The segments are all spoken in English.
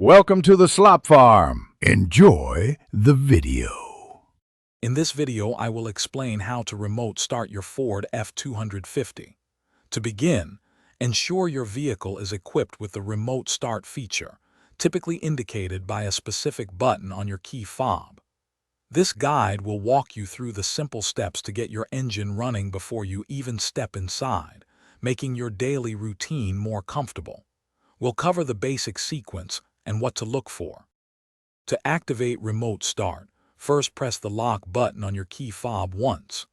Welcome to the Slop Farm. Enjoy the video. In this video, I will explain how to remote start your Ford F-250. To begin, ensure your vehicle is equipped with the remote start feature, typically indicated by a specific button on your key fob. This guide will walk you through the simple steps to get your engine running before you even step inside, making your daily routine more comfortable. We'll cover the basic sequence and what to look for. To activate remote start, first press the lock button on your key fob once.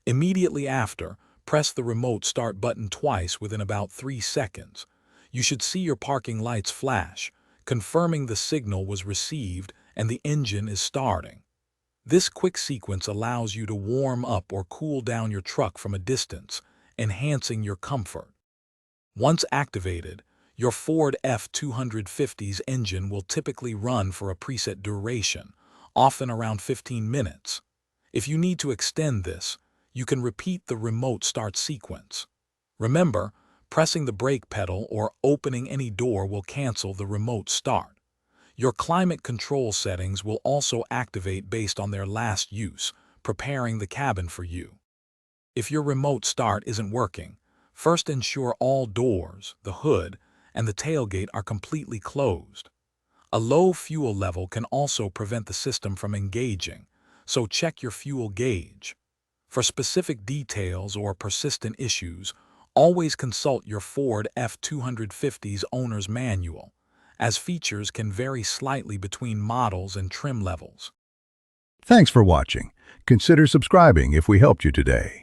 Immediately after, press the remote start button twice within about 3 seconds. You should see your parking lights flash, confirming the signal was received and the engine is starting. This quick sequence allows you to warm up or cool down your truck from a distance, enhancing your comfort. Once activated, your Ford F-250's engine will typically run for a preset duration, often around 15 minutes. If you need to extend this, you can repeat the remote start sequence. Remember, pressing the brake pedal or opening any door will cancel the remote start. Your climate control settings will also activate based on their last use, preparing the cabin for you. If your remote start isn't working, first ensure all doors, the hood, and the tailgate are completely closed. A low fuel level can also prevent the system from engaging, so check your fuel gauge. For specific details or persistent issues, always consult your Ford F-250's owner's manual, as features can vary slightly between models and trim levels. Thanks for watching. Consider subscribing if we helped you today.